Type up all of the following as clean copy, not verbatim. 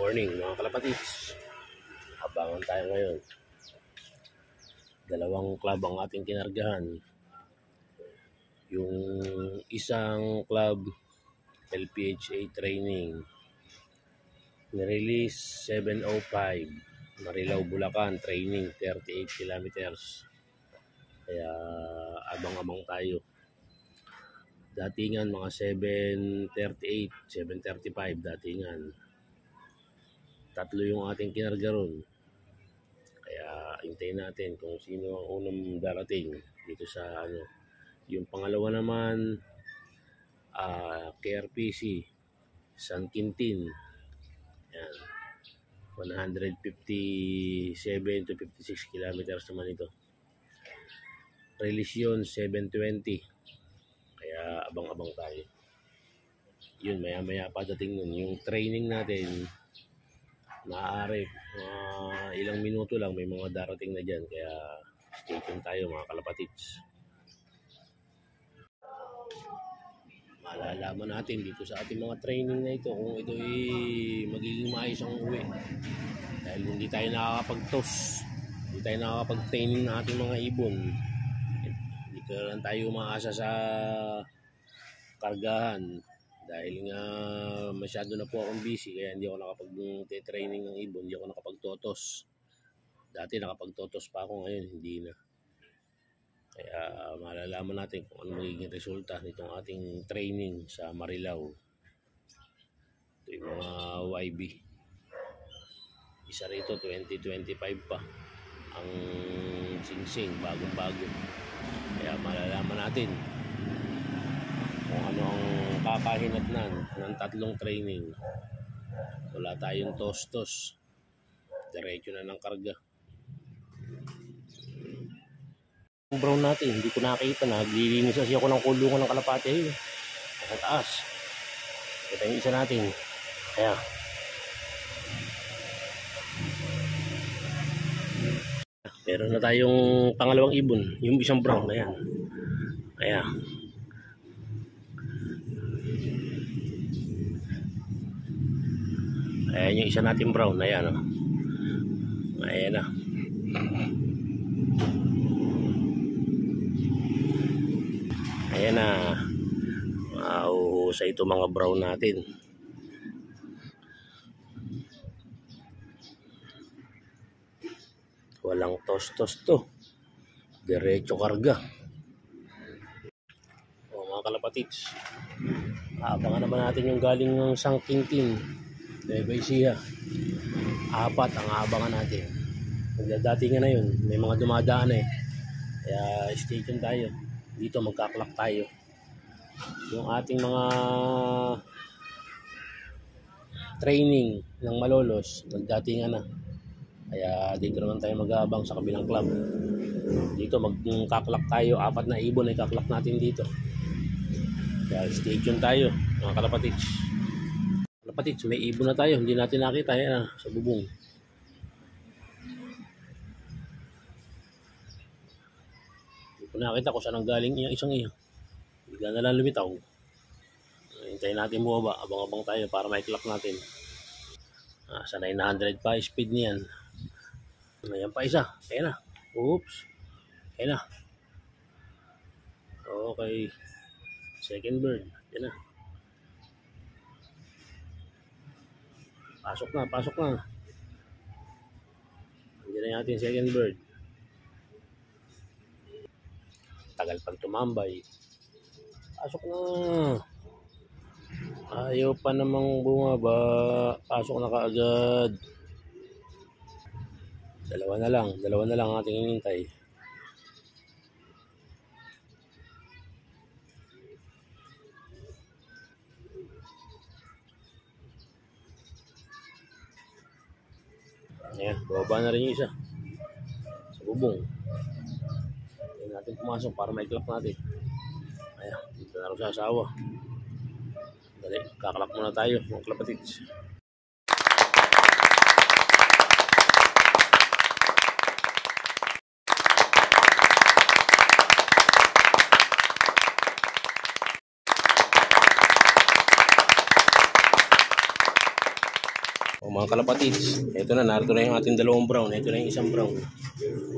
morning mga kalapatids. Abangan tayo ngayon. Dalawang club ang ating kinargahan. Yung isang club LPHA training, nirelease 7:05 Marilao, Bulacan, training 38 kilometers. Kaya abang-abang tayo. Datingan mga 7:38, 7:35 datingan. Tatlo yung ating kinarga ron. Kaya hintayin natin kung sino ang unang darating dito sa ano. Yung pangalawa naman KRPC San Quintin. Yan. 157 to 56 kilometers naman ito. Release yun 7:20. Kaya abang-abang tayo. Yun, maya-maya pa dating nun. Yung training natin, maaari ilang minuto lang may mga darating na dyan. Kaya stay tuned tayo mga kalapatids. Malalaman natin dito sa ating mga training na ito kung ito ay magiging maayos ang uwi. Dahil hindi tayo nakakapag-toss, hindi tayo nakakapag-training ng ating mga ibon. Hindi ka lang tayo umaasa sa kargahan. Dahil nga masyado na po akong busy, kaya hindi ako nakapag-training ng ibon, hindi ako nakapag-totos. Dati nakapag-totos pa ako, ngayon hindi na. Kaya malalaman natin kung ano magiging resulta nitong ating training sa Marilao. Ito yung mga YB. Isa rito, 2025 pa. Ang singsing, bagong-bago. Kaya malalaman natin kung ano ang kakahinatnan ng tatlong training. Wala tayong tostos. Diretso na ng karga. Yung brown natin, hindi ko nakita. Naglilinis kasi ako ng kulungan ng kalapate. Sa taas. Ito yung isa natin. Kaya meron na tayong pangalawang ibon. Yung isang brown na yan. Kaya ayan yung isa natin brown. Ayan o. Ayan na. Ayan na. Mauhusay ito mga brown natin. Walang tostos to. Diretso karga. O mga kalapatids, abangan naman natin yung galing ng San Quintin, Nueva Ecija. 4 ang abangan natin. Magdadatingan na yun. May mga dumadaan eh. Kaya stay tuned tayo. Dito magkaklak tayo. Yung ating mga training ng malolos, nagdatingan na. Kaya dito naman tayo mag-aabang sa kabilang club. Dito magkaklak tayo. 4 na ibon ay kaklak natin dito. Kaya stay tuned tayo mga kalapatids. Kalapatids, may ibon na tayo. Hindi natin nakita yan sa bubong. Hindi ko nakita kung saan ang galing yung isang iyo. Bigla na lang lumitaw. Hintayin natin bumaba. Abang-abang tayo para maiklak natin. Sa 900 pa speed niyan. Ayan pa isa. Ayan na. Oops. Ayan na. Okay. Second bird. Ayan na. Pasok na. Pasok na. Andiyan na yung ating second bird. Tagal pang tumambay. Pasok na. Ayaw pa namang bumaba. Pasok na kaagad. Dalawa na lang ang ating hinintay. Ayan, bababa na rin yung isa sa bubong. Ayan natin pumasok para maiklap natin. Ayan, dito na rin sa asawa. Dali, kakalak muna tayo mga kalapatids. O mga kalapatids, ito na, narito na yung ating dalawang brown. Ito na yung isang brown.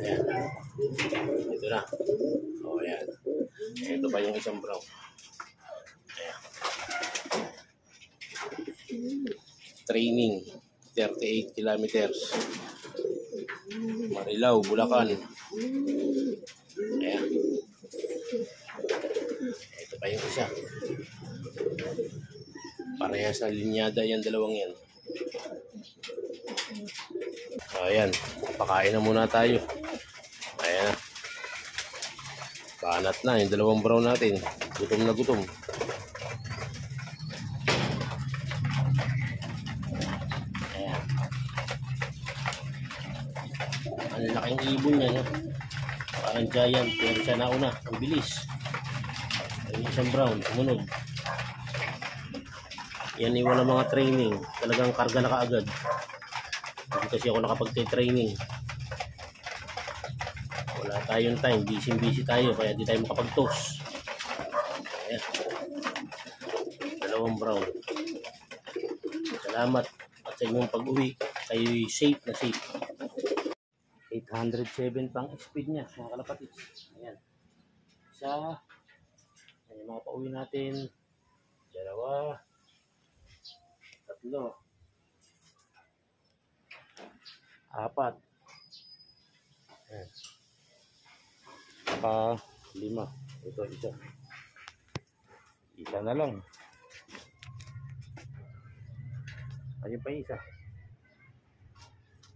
Ayan. Ito na. O, ayan. Ito pa yung isang brown. Ayan. Training, 38 kilometers. Marilao, Bulacan. Ayan. Ito pa yung isa. Parehas na linyada yan, dalawang yan. Ayan, pakain na muna tayo. Ayan na. Kaanat na yung dalawang brown natin. Gutom na gutom. Ayan. Ang laking ibon niya, no? Parang giant, pero siya nauna. Ang bilis. Ayan yung isang brown, sumunod. Yan yung walang mga training. Talagang karga na kaagad. Hindi kasi ako nakapag-training. Wala tayong time. Busy tayo. Kaya di tayo makapag-toss. Ayan. Dalawang brown. Salamat. At sa inyong pag-uwi, kayo'y safe na safe. 807 pang speed niya, mga kalapatids. Ayan. Isa. Ayan yung mga pauwi natin. Dalawa. Tatlo. Apat. Ayan. Saka 5. Ito isa. Isa na lang. Ayun pa isa.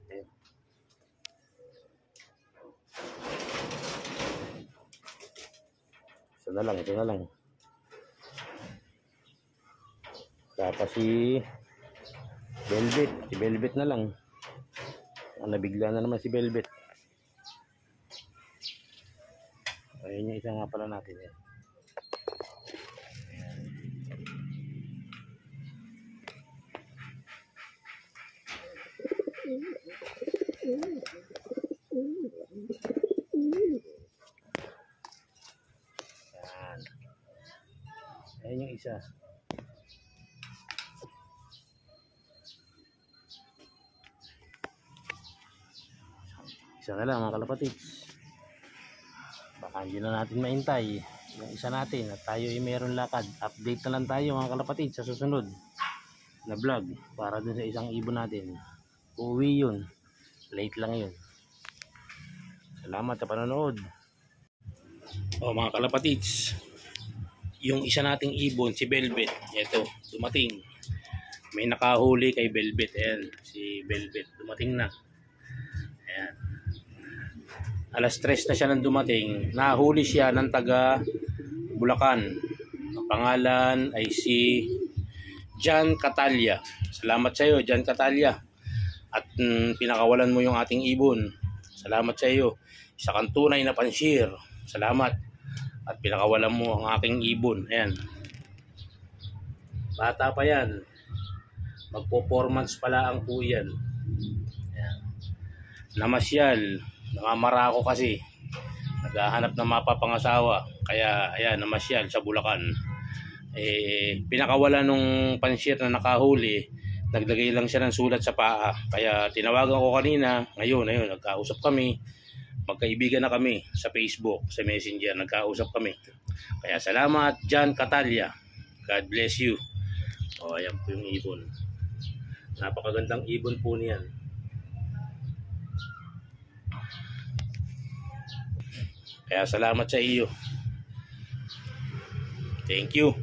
Ayan. Isa na lang, ito na lang. Tapos si Velvet na lang. Nabigla na naman si Velvet. Ayun yung isa nga pala natin. Yan. Ayun yung isa. Isa na lang mga kalapatids. Baka hindi na natin maintay yung isa natin at tayo ay meron lakad. Update na lang tayo mga kalapatids sa susunod na vlog para dun sa isang ibon natin. Uuwi yun. Late lang yun. Salamat sa panonood. O mga kalapatids, yung isa nating ibon si Velvet, ito dumating. May nakahuli kay Velvet. Ayan si Velvet dumating na. Ayan. Alas 3 na siya nang dumating. Nahuli siya ng taga Bulacan. Ang pangalan ay si John Catalia. Salamat sa iyo, John Catalia. At pinakawalan mo yung ating ibon. Salamat sa iyo. Isa kang tunay na pansyir. Salamat. At pinakawalan mo ang aking ibon. Ayan. Bata pa yan. Magpo-4 months pala ang po yan. Ayan. Namasyal. Namamara ako kasi. Naghahanap ng mapapangasawa. Kaya ayan, namasyal sa Bulacan. Pinakawala nung pansyir na nakahuli. Naglagay lang siya ng sulat sa paa. Kaya tinawagan ko kanina. Ngayon, nagkausap kami. Magkaibigan na kami sa Facebook, sa Messenger. Nagkausap kami. Kaya salamat, John Catalia. God bless you. O, ayan po yung ibon. Napakagandang ibon po niyan. Kaya salamat sa iyo. Thank you.